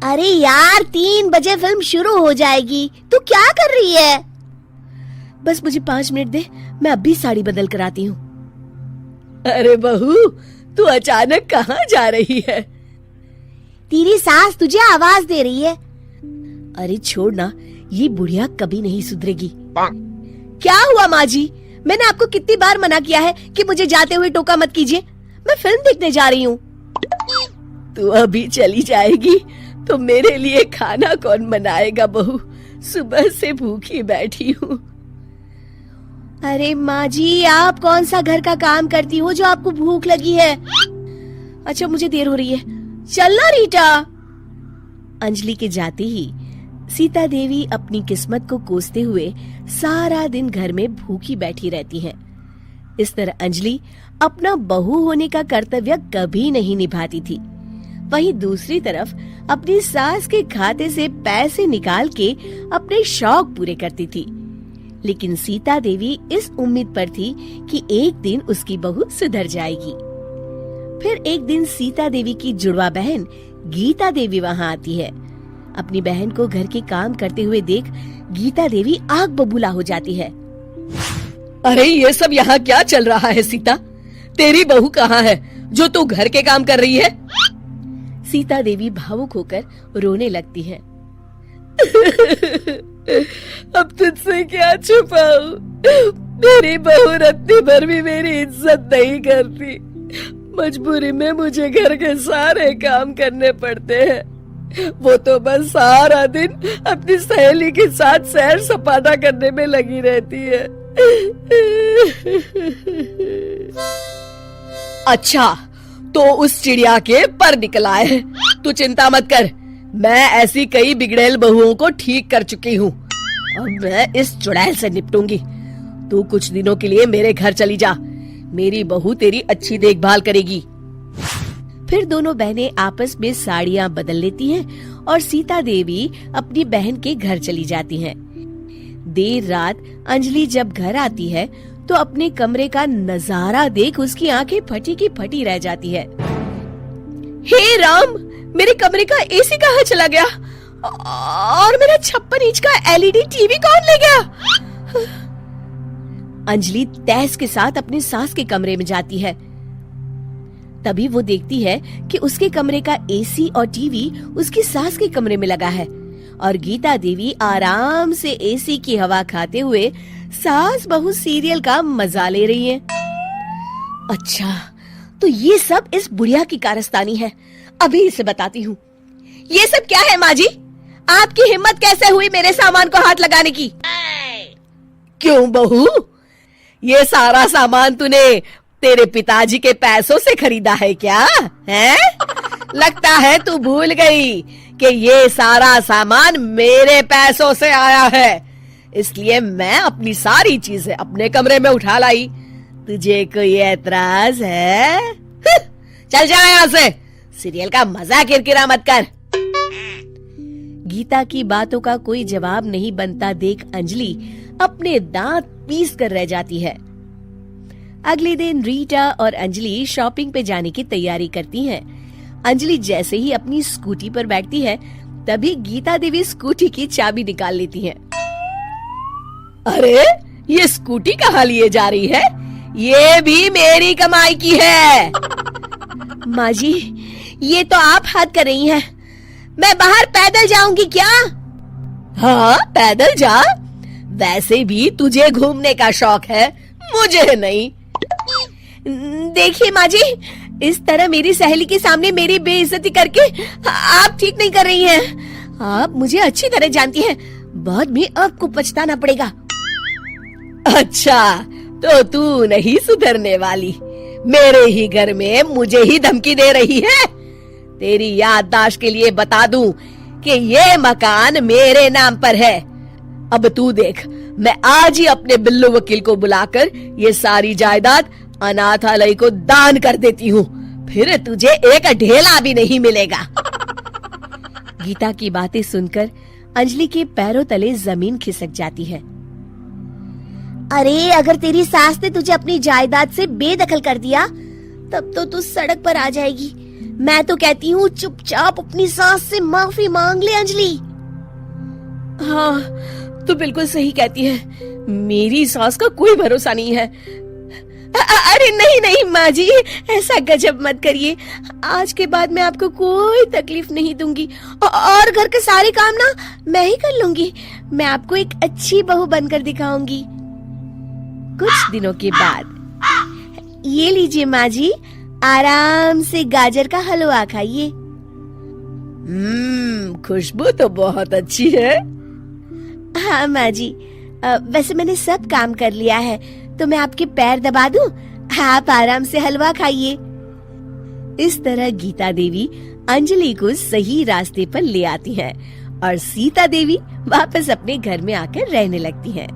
अरे यार 3 बजे फिल्म शुरू हो जाएगी, तू क्या कर रही है? बस मुझे 5 मिनट दे, मैं अभी साड़ी बदल कर आती हूँ। अरे बहू, तू अचानक कहाँ जा रही है? तेरी सास तुझे आवाज दे रही है। अरे छोड़ ना, ये बुढ़िया कभी नहीं सुधरेगी। क्या हुआ माँ जी? मैंने आपको कितनी बार मना किया है कि मुझे जाते हुए टोका मत कीजिए। मैं फिल्म देखने जा रही हूँ। तू अभी चली जाएगी तो मेरे लिए खाना कौन बनाएगा बहू? सुबह से भूखी बैठी हूँ। अरे माँ जी, आप कौन सा घर का काम करती हो जो आपको भूख लगी है? अच्छा, मुझे देर हो रही है, चलना रीटा। अंजलि के जाते ही सीता देवी अपनी किस्मत को कोसते हुए सारा दिन घर में भूखी बैठी रहती हैं। इस तरह अंजलि अपना बहू होने का कर्तव्य कभी नहीं निभाती थी। वहीं दूसरी तरफ अपनी सास के खाते से पैसे निकाल के अपने शौक पूरे करती थी। लेकिन सीता देवी इस उम्मीद पर थी कि एक दिन उसकी बहू सुधर जाएगी। फिर एक दिन सीता देवी की जुड़वा बहन गीता देवी वहाँ आती है। अपनी बहन को घर के काम करते हुए देख गीता देवी आग बबूला हो जाती है। अरे ये सब यहाँ क्या चल रहा है सीता? तेरी बहू कहाँ है जो तू घर के काम कर रही है? सीता देवी भावुक होकर रोने लगती है। अब तुझसे क्या छुपाऊं? मेरी बहू रत्ती भर भी मेरी इज्जत नहीं करती। मजबूरी में मुझे घर के सारे काम करने पड़ते हैं। वो तो बस सारा दिन अपनी सहेली के साथ सैर सपाटा करने में लगी रहती है। अच्छा, तो उस चिड़िया के पर निकल आए। तू चिंता मत कर, मैं ऐसी कई बिगड़ैल बहुओं को ठीक कर चुकी हूँ। अब मैं इस चुड़ैल से निपटूंगी। तू कुछ दिनों के लिए मेरे घर चली जा, मेरी बहू तेरी अच्छी देखभाल करेगी। फिर दोनों बहनें आपस में साड़ियाँ बदल लेती हैं और सीता देवी अपनी बहन के घर चली जाती हैं। देर रात अंजलि जब घर आती है तो अपने कमरे का नजारा देख उसकी आंखें फटी की फटी रह जाती है। हे राम, मेरे कमरे का एसी कहाँ चला गया? और मेरा 56 इंच का एलईडी टीवी कौन ले गया? अंजलि तैस के साथ अपनी सास के कमरे में जाती है। तभी वो देखती है कि उसके कमरे का एसी और टीवी उसकी सास के कमरे में लगा है और गीता देवी आराम से एसी की हवा खाते हुए सास बहू सीरियल का मजा ले रही है। अच्छा, तो ये सब इस बुढ़िया की कारस्तानी है। अभी इसे बताती हूँ। ये सब क्या है माँ जी? आपकी हिम्मत कैसे हुई मेरे सामान को हाथ लगाने की? क्यों बहू, ये सारा सामान तूने तेरे पिताजी के पैसों से खरीदा है क्या? है? लगता है तू भूल गई कि ये सारा सामान मेरे पैसों से आया है, इसलिए मैं अपनी सारी चीजें अपने कमरे में उठा लाई। तुझे कोई एतराज है? चल जा यहाँ से, सीरियल का मजा किरकिरा मत कर। गीता की बातों का कोई जवाब नहीं बनता देख अंजलि अपने दांत पीस कर रह जाती है। अगले दिन रीटा और अंजलि शॉपिंग पे जाने की तैयारी करती हैं। अंजलि जैसे ही अपनी स्कूटी पर बैठती है तभी गीता देवी स्कूटी की चाबी निकाल लेती हैं। अरे, ये स्कूटी कहाँ लिए जा रही है? ये भी मेरी कमाई की है। माँ जी, ये तो आप हाथ कर रही हैं। मैं बाहर पैदल जाऊंगी क्या? हाँ, पैदल जा। वैसे भी तुझे घूमने का शौक है, मुझे नहीं। देखिए माँ जी, इस तरह मेरी सहेली के सामने मेरी बेइज्जती करके आप ठीक नहीं कर रही हैं। आप मुझे अच्छी तरह जानती हैं, बाद में आपको पछताना पड़ेगा। अच्छा, तो तू नहीं सुधरने वाली, मेरे ही घर में मुझे ही धमकी दे रही है। तेरी याददाश्त के लिए बता दूं कि ये मकान मेरे नाम पर है। अब तू देख, मैं आज ही अपने बिल्लू वकील को बुलाकर ये सारी जायदाद अनाथालय को दान कर देती हूँ, फिर तुझे एक ढेला भी नहीं मिलेगा। गीता की बातें सुनकर अंजलि के पैरों तले जमीन खिसक जाती है। अरे, अगर तेरी सास ने तुझे अपनी जायदाद से बेदखल कर दिया तब तो तू सड़क पर आ जाएगी। मैं तो कहती हूँ चुपचाप अपनी सास से माफी मांग ले अंजलि। हाँ, तू बिल्कुल सही कहती है। मेरी सास का कोई भरोसा नहीं है। अरे नहीं नहीं माँ जी, ऐसा गजब मत करिए। आज के बाद मैं आपको कोई तकलीफ नहीं दूंगी और घर के सारे काम ना मैं ही कर लूंगी। मैं आपको एक अच्छी बहू बनकर दिखाऊंगी। कुछ दिनों के बाद ये लीजिए माँ जी, आराम से गाजर का हलवा खाइए। खुशबू तो बहुत अच्छी है। हाँ माँ जी, वैसे मैंने सब काम कर लिया है, तो मैं आपके पैर दबा दूं? आप आराम से हलवा खाइए। इस तरह गीता देवी अंजलि को सही रास्ते पर ले आती है और सीता देवी वापस अपने घर में आकर रहने लगती है।